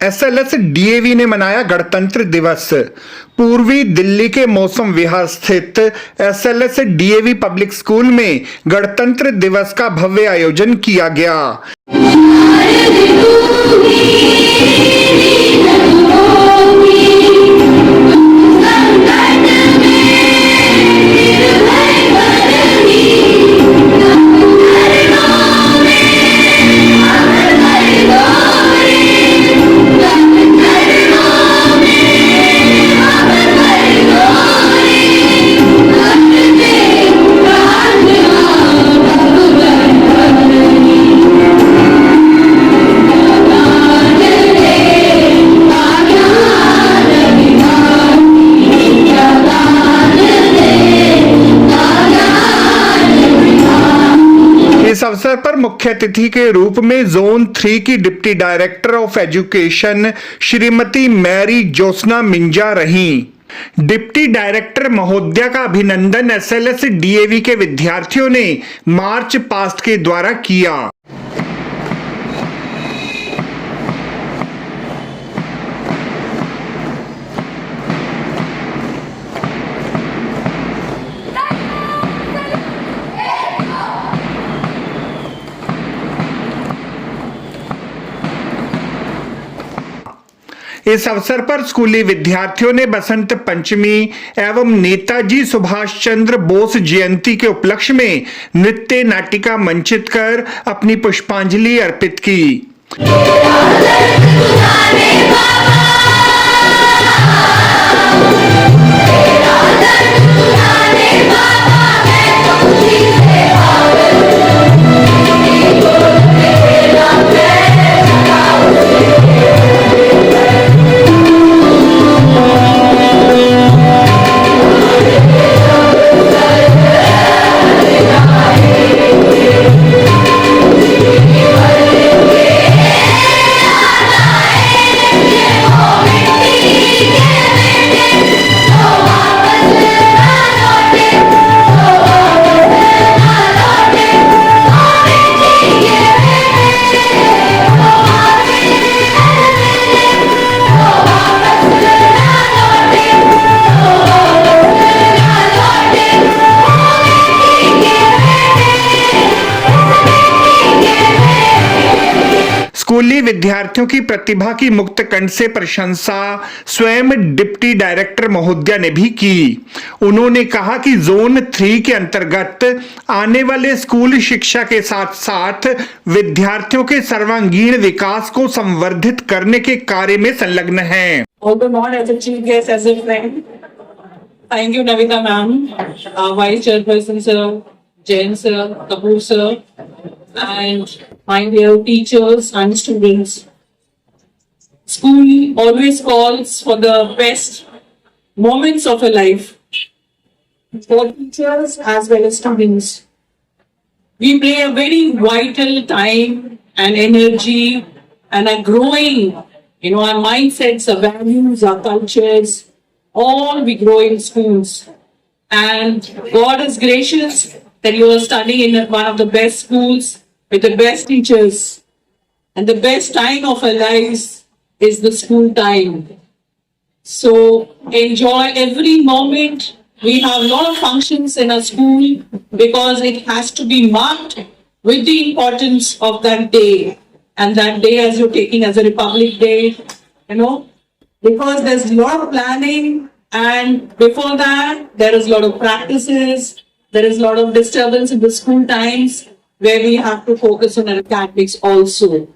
SLS DAV ने मनाया गणतंत्र दिवस। पूर्वी दिल्ली के मौसम विहार स्थित एसएलएस डीएवी पब्लिक स्कूल में गणतंत्र दिवस का भव्य आयोजन किया गया। इस अवसर पर मुख्य अतिथि के रूप में जोन 3 की deputy director of education Shrimati Mary Jyotsna Minja रहीं। डिप्टी डायरेक्टर महोदया का अभिनंदन एसएलएस डीएवी के विद्यार्थियों ने मार्च पास्ट के द्वारा किया। इस अवसर पर स्कूली विद्यार्थियों ने बसंत पंचमी एवं नेताजी सुभाष चंद्र बोस जयंती के उपलक्ष्य में नृत्य नाटिका मंचित कर अपनी पुष्पांजलि अर्पित की। स्कूली विद्यार्थियों की प्रतिभा की मुक्त कंठ से प्रशंसा स्वयं डिप्टी डायरेक्टर महोदया ने भी की। उन्होंने कहा कि जोन 3 के अंतर्गत आने वाले स्कूल शिक्षा के साथ साथ विद्यार्थियों के सर्वांगीण विकास को संवर्धित करने के कार्य में संलग्न है। Thank you, Navita ma'am, Vice Chairperson sir, Jain sir, Kapoor sir, and my dear teachers and students. School always calls for the best moments of a life for teachers as well as students. We play a very vital time and energy and are growing, our mindsets, our values, our cultures, all we grow in schools. And God is gracious that you are studying in one of the best schools with the best teachers. And the best time of our lives is the school time. So enjoy every moment. We have a lot of functions in our school because it has to be marked with the importance of that day. And that day as you're taking as a Republic Day, because there's a lot of planning, and before that there is a lot of practices, there is a lot of disturbance in the school times where we have to focus on our academics also.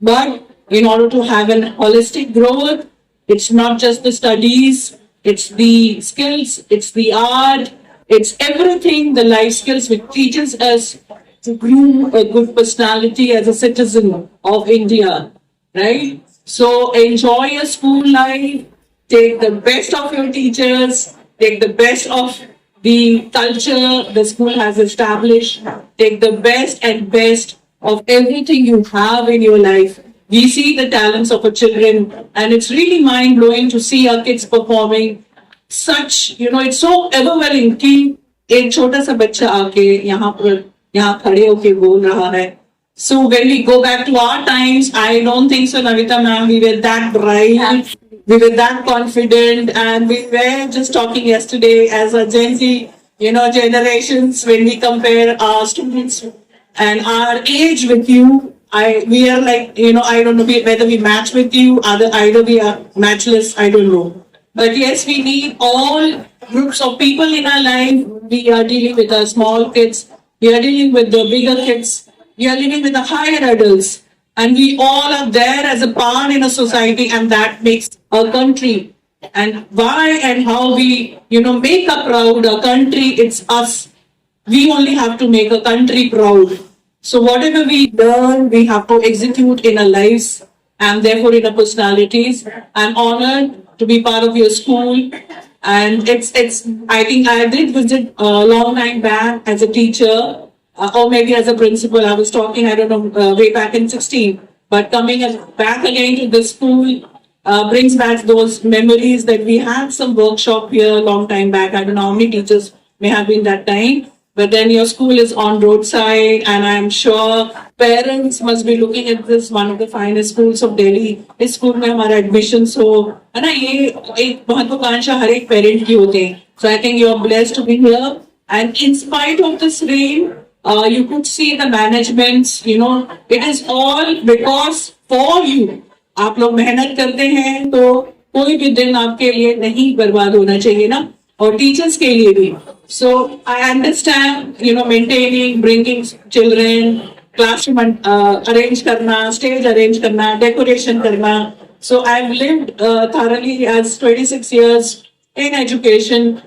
But in order to have an holistic growth, it's not just the studies, it's the skills, it's the art, it's everything, the life skills which teaches us to groom a good personality as a citizen of India, right? So enjoy your school life, take the best of your teachers, take the best of the culture the school has established, take the best and best of everything you have in your life. We see the talents of our children, and it's really mind-blowing to see our kids performing such, it's so overwhelming कि एक छोटा सा बच्चा आके यहाँ खड़े होके बोल रहा है, So when we go back to our times, I don't think so, Navita ma'am, we were that bright, we were that confident, and we were just talking yesterday as a Gen Z, generations, when we compare our students and our age with you, we are like, I don't know whether we match with you, either we are matchless, I don't know. But yes, we need all groups of people in our life. We are dealing with the small kids, we are dealing with the bigger kids, we are living with the higher adults, and we all are there as a pawn in a society, and that makes a country. And why and how we, make a proud a country, it's us. We only have to make a country proud. So whatever we learn, we have to execute in our lives and therefore in our personalities. I'm honored to be part of your school. And I think I did visit a long time back as a teacher, or maybe as a principal. I was talking, I don't know, way back in 16. But coming back again to the school brings back those memories that we had some workshop here a long time back. I don't know how many teachers may have been that time. But then your school is on roadside, and I'm sure parents must be looking at this, one of the finest schools of Delhi. इस school में हमारा admission हो है ना, ये एक महत्वाकांक्षा हर एक पेरेंट की होती है. So I think you are blessed to be here, and in spite of this rain, you could see the managements. It is all because for you. आप लोग मेहनत करते हैं तो कोई भी दिन आपके लिए नहीं बर्बाद होना चाहिए ना, और टीचर्स के लिए भी. So I understand, maintaining, bringing children, classroom arrange karna, stage arrange karna, decoration karna. So I've lived thoroughly as 26 years in education,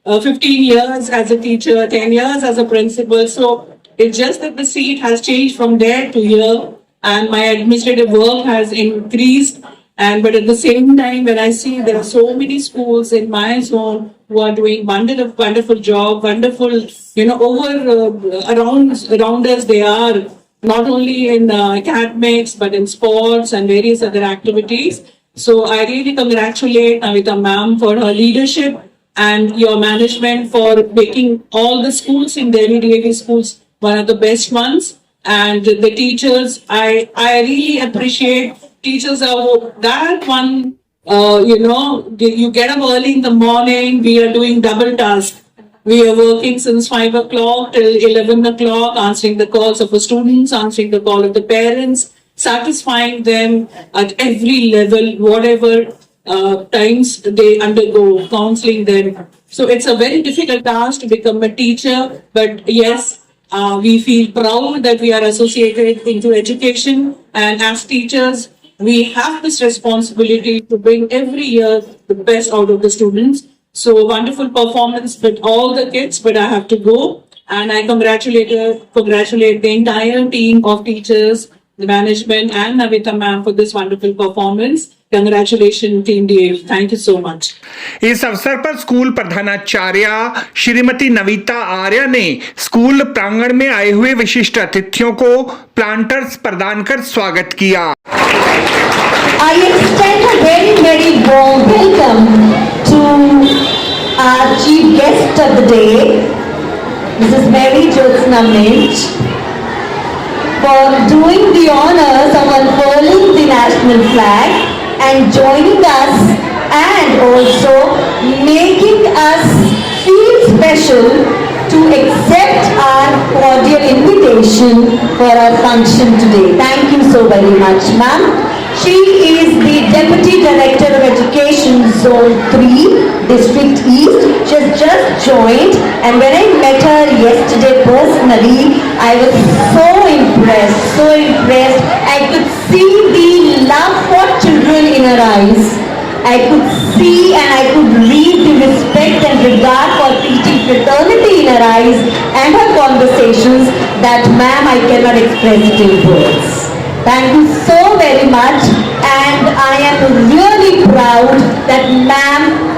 15 years as a teacher, 10 years as a principal. So it's just that the seat has changed from there to here, and my administrative work has increased. But at the same time, when I see there are so many schools in my zone who are doing wonderful job, wonderful, around us, they are not only in academics, but in sports and various other activities. So I really congratulate Navita ma'am for her leadership and your management for making all the schools in Delhi, DAV schools, one of the best ones. And the teachers, I really appreciate. Teachers are that one, you get up early in the morning, we are doing double task. We are working since 5 o'clock till 11 o'clock, answering the calls of the students, answering the call of the parents, satisfying them at every level, whatever times they undergo, counseling them. So it's a very difficult task to become a teacher, but yes, we feel proud that we are associated into education, and as teachers, we have this responsibility to bring every year the best out of the students. So wonderful performance with all the kids, but I have to go, and I congratulate the entire team of teachers, the management, and Navita ma'am for this wonderful performance. Congratulations, Team DAV. Thank you so much. इस अवसर पर school प्रधानाचार्य श्रीमती नविता आर्य ने school प्रांगण में आए हुए विशिष्ट अतिथियों को प्लांटर्स प्रदान कर स्वागत किया. I extend a very warm welcome to our chief guest of the day, Mrs. Mary Jyotsna Minch, for doing the honors of unfurling the national flag and joining us and also making us feel special to accept our cordial invitation for our function today. Thank you so very much, ma'am. She is the Deputy Director of Education Zone 3, District East. She has just joined, and when I met her yesterday personally, I was so impressed. I could see the love for children in her eyes. I could see and I could read the respect and regard for teaching fraternity in her eyes and her conversations that, ma'am, I cannot express it in words. Thank you so very much, and I am really proud that ma'am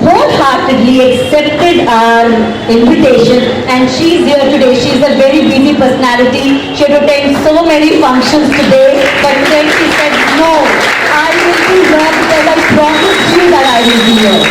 wholeheartedly accepted our invitation, and she's here today. She's a very busy personality. She had to attend so many functions today, but then she said, no, I will be here because I promised you that I will be here.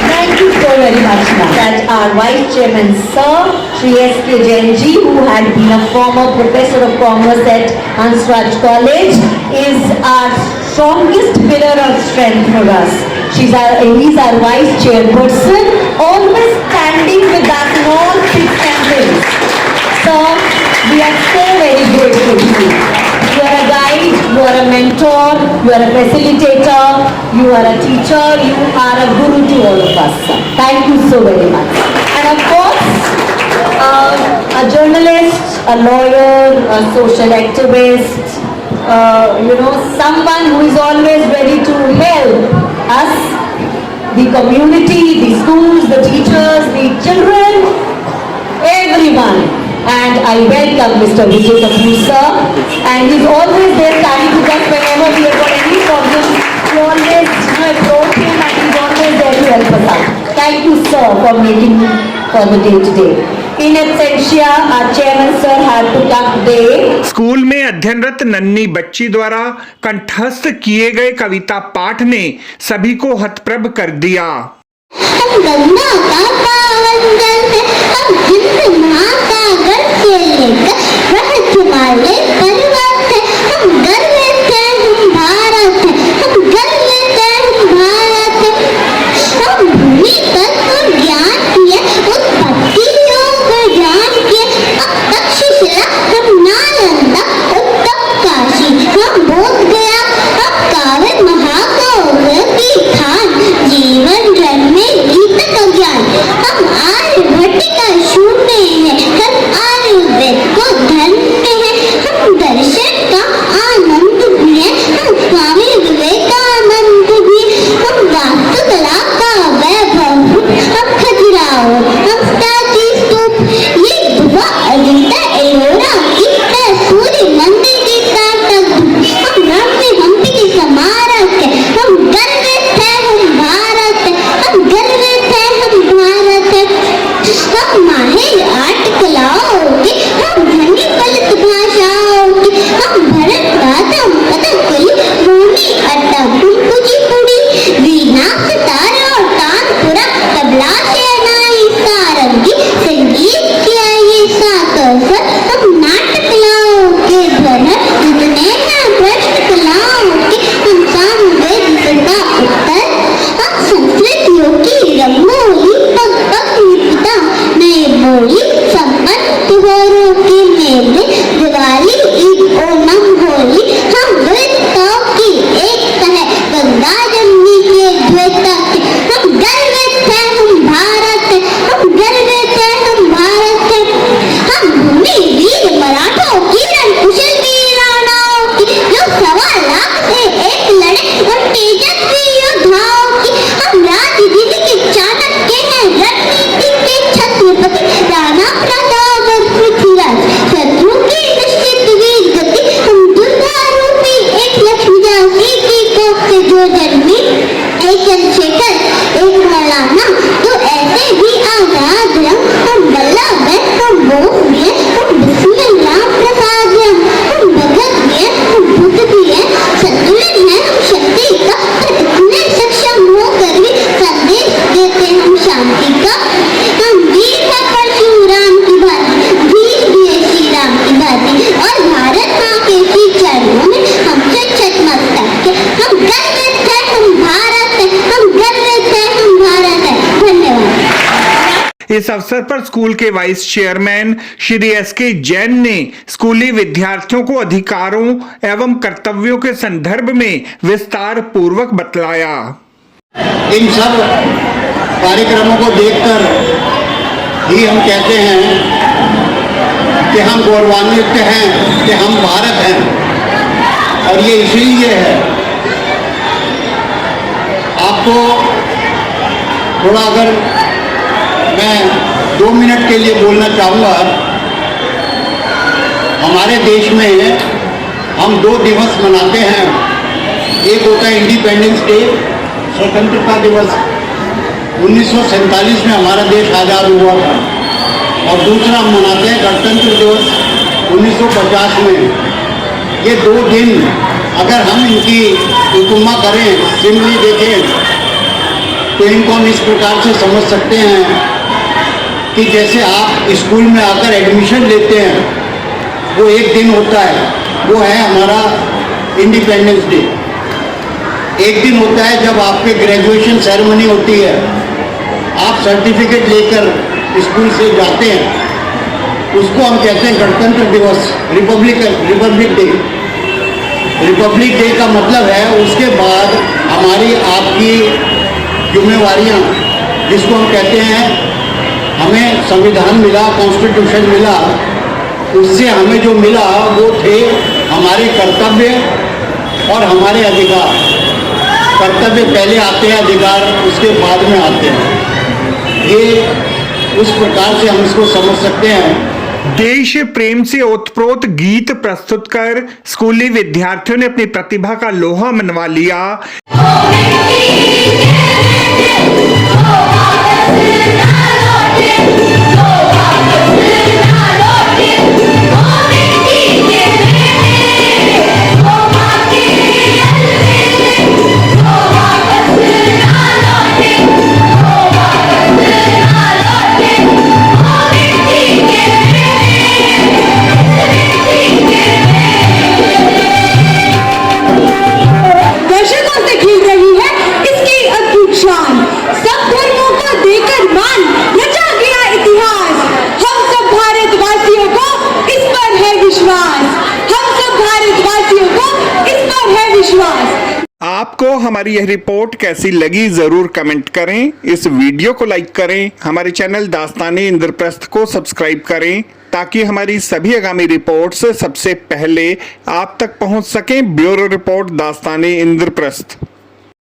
Thank you so very much, ma'am. That our Vice Chairman, Sir Shri S.K. Jain ji, who had been a former Professor of Commerce at Hansraj College, is our strongest pillar of strength for us. He's our Vice Chairperson, always standing with us in all thick and thin. So, we are so very grateful to you. You are a guide, you are a mentor, you are a facilitator, you are a teacher, you are a guru to all of us. Thank you so very much. And of course, a journalist, a lawyer, a social activist, someone who is always ready to help us, the community, the schools, the teachers, the children, everyone. And I welcome Mr. Vijay Kapoor sir, and he's always there standing with us whenever we have got any problems. We always approach him and he's always there to help us out. Thank you sir for making for the day today. In absentia, our chairman sir had to come today. School में अध्ययनरत नन्ही बच्ची द्वारा कंठस्थ किए गए कविता पाठ ने सभी को हतप्रभ कर दिया। हम गंगा का पावन जल है, हम हिंद महासागर से लेकर वह हिमालय पर्वत है, हम गर्व से हम भारत है, हम गर्व से हम भारत है। हम भूमि तत्व ज्ञान किए, उत्पत्तियों को जान किए, अब तक्षशिला हम नालंदा उत्तम काशी हम बोध गया, अब काव्य महाकाव्य की खान जीवन जन्मे गीत का ज्ञान। हम आर्यभट्ट का शून्य है, हम आयुर्वेद को धन्य है, हम दर्शन का आनंद भी है, हम स्वामी विवेकानंद भी, हम वास्तुकला का वैभव, हम खजुराहो, हम स्टैच्यू स्तूप, ये दुआ अजंता एलोरा की है, सूर्य मंदिर की सार्थक धूप, हम रम्य हम्पी की स्मारक है, हम गर्वित है हम भारत है, हम गर्वित है हम भारत है। हम माहिर आर्ट कलाओं के, हम धनी फलित भाषाओं के, हम भरतनाट्यम कथकली मोहिनी अट्टम कुचिपुड़ी वीणा सितार और तानपुरा तबला शहनाई सारंगी संगीत किया ये साकर सर। हम नाट्य कलाओं के धनर जितने हैं प्रश्न कलाओं के, हम सामवेद सदा उत्तर, हम संस्कृतियों की रंगोली पग पग निपटा नए बोली संपन्न त्योहारों के मेले दिवाली ईद ओणम होली। हम विविधताओं की एकता है गंगा जमुनी के द्वैता के, हम गर्वित है हम भारत है, हम गर्वित है हम भारत है। हम भूमि वीर मराठों की रणकुशल वीरानाओं की, जो 1.25 लाख से एक लड़े उन तेजस्वी योद्धाओं की। हम राजनीति के चाणक्य हैं, रणनीति के छत्रपति राणा प्रताप और पृथ्वीराज, शत्रु की निश्चित वीर गति। हम दुर्गा रूपी एक लक्ष्मी झांसी की कोख से जो जन्मी, एक चंद्रशेखर एक मौलाना, तो ऐसे भी आजाद रंग। हम वल्लभ हैं, हम बोस भी हैं, हम बिस्मिल्लाह प्रसाद भी हैं, हम भगत भी हैं, हम बुद्ध भी हैं, संतुलन है हम शक्ति का, इतने सक्षम होकर भी संदेश देते हम शांति का। हम वीर हैं परशुराम की भांति, वीर भी है श्री राम की भांति, और भारत माँ के श्री चरणों में हम चट मस्तक के। हम गर्वित है हम भारत है, हम गर्वित है हम भारत है। धन्यवाद। इस अवसर पर स्कूल के vice chairman Shri SK. Jain ने स्कूली विद्यार्थियों को अधिकारों एवं कर्तव्यों के संदर्भ में विस्तार पूर्वक बतलाया। इन सब कार्यक्रमों को देखकर ही हम कहते हैं कि हम गौरवान्वित हैं कि हम भारत हैं, और ये इसीलिए है। आपको थोड़ा अगर मैं 2 मिनट के लिए बोलना चाहूँगा। हमारे देश में हम 2 दिवस मनाते हैं, एक होता है इंडिपेंडेंस डे, स्वतंत्रता दिवस। 1947 में हमारा देश आज़ाद हुआ था, और दूसरा हम मनाते हैं गणतंत्र दिवस 1950 में। ये 2 दिन अगर हम इनकी उपमा करें, सिमली देखें, तो इनको हम इस प्रकार से समझ सकते हैं कि जैसे आप स्कूल में आकर एडमिशन लेते हैं, वो एक दिन होता है, वो है हमारा इंडिपेंडेंस डे। एक दिन होता है जब आपके ग्रेजुएशन सेरेमनी होती है, आप सर्टिफिकेट लेकर स्कूल से जाते हैं, उसको हम कहते हैं गणतंत्र दिवस, रिपब्लिक डे। रिपब्लिक डे का मतलब है उसके बाद हमारी आपकी जिम्मेवारियां, जिसको हम कहते हैं हमें संविधान मिला, कॉन्स्टिट्यूशन मिला, उससे हमें जो मिला वो थे हमारे कर्तव्य और हमारे अधिकार। कर्तव्य पहले आते हैं, अधिकार उसके बाद में आते हैं। ये उस प्रकार से हम इसको समझ सकते हैं। देश प्रेम से ओतप्रोत गीत प्रस्तुत कर स्कूली विद्यार्थियों ने अपनी प्रतिभा का लोहा मनवा लिया। आपको हमारी यह रिपोर्ट कैसी लगी जरूर कमेंट करें। इस वीडियो को लाइक करें, हमारे चैनल दास्ताने इंद्रप्रस्थ को सब्सक्राइब करें ताकि हमारी सभी आगामी रिपोर्ट्स सबसे पहले आप तक पहुंच सकें। ब्यूरो रिपोर्ट दास्ताने इंद्रप्रस्थ।